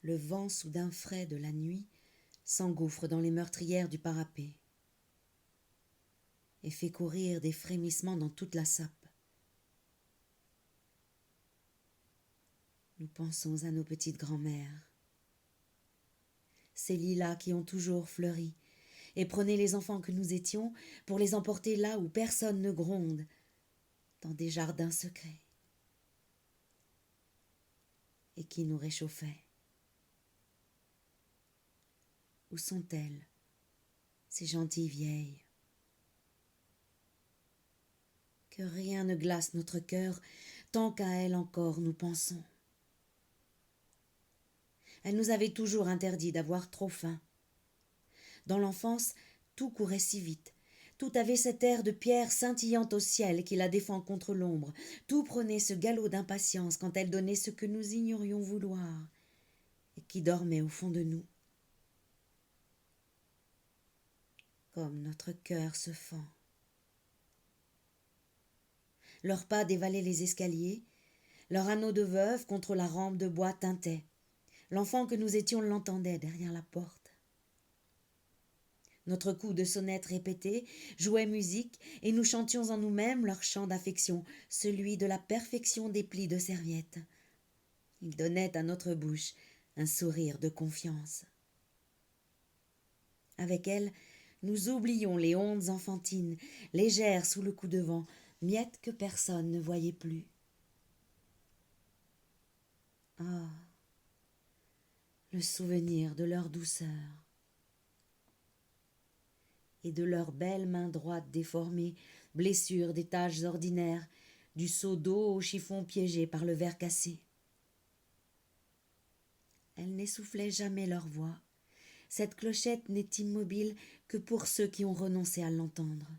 le vent soudain frais de la nuit s'engouffre dans les meurtrières du parapet et fait courir des frémissements dans toute la sape. Nous pensons à nos petites grand-mères, ces lilas qui ont toujours fleuri, et prenaient les enfants que nous étions pour les emporter là où personne ne gronde, dans des jardins secrets, et qui nous réchauffaient. Où sont-elles, ces gentilles vieilles? Que rien ne glace notre cœur tant qu'à elles encore nous pensons. Elles nous avaient toujours interdit d'avoir trop faim. Dans l'enfance, tout courait si vite. Tout avait cet air de pierre scintillant au ciel qui la défend contre l'ombre. Tout prenait ce galop d'impatience quand elle donnait ce que nous ignorions vouloir et qui dormait au fond de nous. Comme notre cœur se fend. Leurs pas dévalaient les escaliers, leur anneau de veuve contre la rampe de bois tintait. L'enfant que nous étions l'entendait derrière la porte. Notre coup de sonnette répété jouait musique et nous chantions en nous-mêmes leur chant d'affection, celui de la perfection des plis de serviette. Il donnait à notre bouche un sourire de confiance. Avec elle, nous oublions les hontes enfantines, légères sous le coup de vent, miettes que personne ne voyait plus. Ah, le souvenir de leur douceur et de leurs belles mains droites déformées, blessures des taches ordinaires, du seau d'eau au chiffon piégé par le verre cassé. Elles n'essoufflaient jamais leur voix. Cette clochette n'est immobile que pour ceux qui ont renoncé à l'entendre.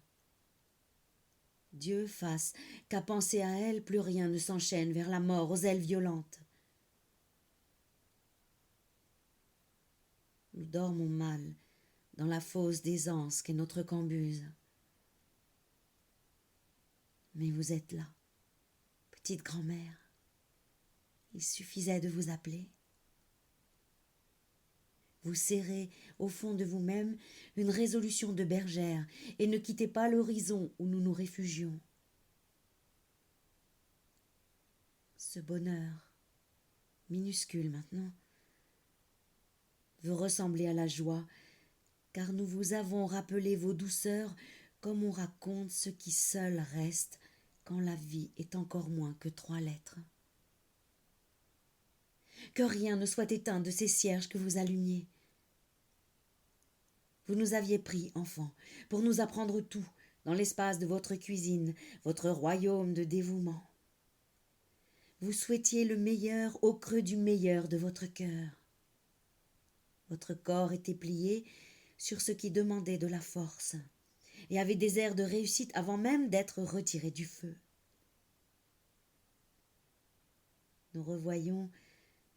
Dieu fasse qu'à penser à elle, plus rien ne s'enchaîne vers la mort aux ailes violentes. Nous dormons mal dans la fosse d'aisance qu'est notre cambuse. Mais vous êtes là, petite grand-mère. Il suffisait de vous appeler. Vous serrez au fond de vous-même une résolution de bergère et ne quittez pas l'horizon où nous nous réfugions. Ce bonheur, minuscule maintenant, veut ressembler à la joie, car nous vous avons rappelé vos douceurs comme on raconte ce qui seul reste quand la vie est encore moins que 3 lettres. Que rien ne soit éteint de ces cierges que vous allumiez. Vous nous aviez pris, enfants, pour nous apprendre tout dans l'espace de votre cuisine, votre royaume de dévouement. Vous souhaitiez le meilleur au creux du meilleur de votre cœur. Votre corps était plié sur ce qui demandait de la force et avait des airs de réussite avant même d'être retiré du feu. Nous revoyons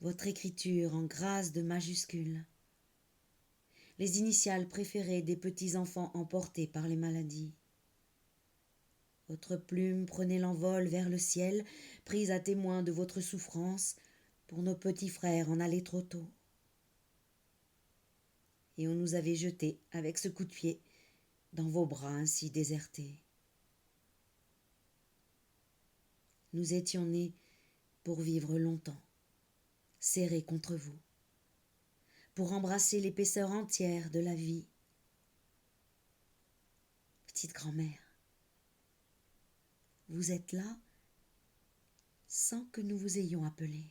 votre écriture en grâce de majuscules, les initiales préférées des petits enfants emportés par les maladies. Votre plume prenait l'envol vers le ciel, prise à témoin de votre souffrance pour nos petits frères en aller trop tôt. Et on nous avait jetés avec ce coup de pied dans vos bras ainsi désertés. Nous étions nés pour vivre longtemps, serrés contre vous, pour embrasser l'épaisseur entière de la vie. Petite grand-mère, vous êtes là sans que nous vous ayons appelé.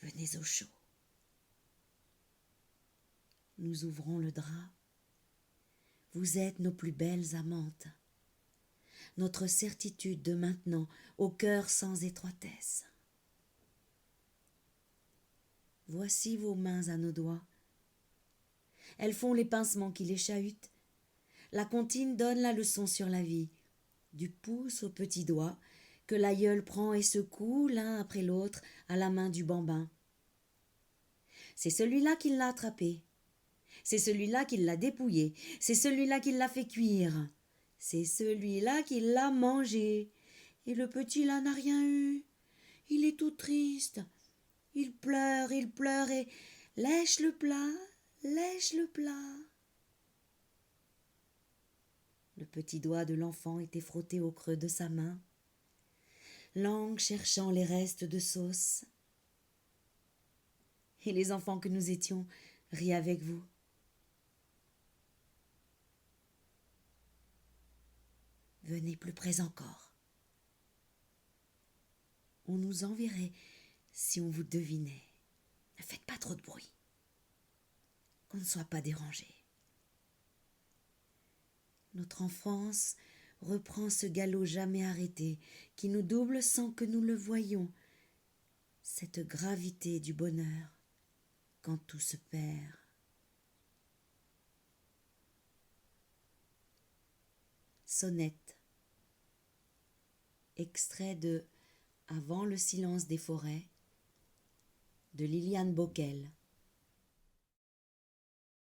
Venez au chaud. Nous ouvrons le drap. Vous êtes nos plus belles amantes, notre certitude de maintenant au cœur sans étroitesse. Voici vos mains à nos doigts. Elles font les pincements qui les chahutent. La comptine donne la leçon sur la vie, du pouce au petit doigt, que l'aïeul prend et secoue l'un après l'autre à la main du bambin. C'est celui-là qui l'a attrapé. C'est celui-là qui l'a dépouillé. C'est celui-là qui l'a fait cuire. C'est celui-là qui l'a mangé. Et le petit là n'a rien eu. Il est tout triste. il pleure et lèche le plat, lèche le plat. Le petit doigt de l'enfant était frotté au creux de sa main, langue cherchant les restes de sauce. Et les enfants que nous étions rient avec vous. Venez plus près encore. On nous enverrait si on vous devinait. Ne faites pas trop de bruit, qu'on ne soit pas dérangé. Notre enfance reprend ce galop jamais arrêté qui nous double sans que nous le voyions, cette gravité du bonheur quand tout se perd. Sonnette. Extrait de Avant le silence des forêts de Liliane Bockel.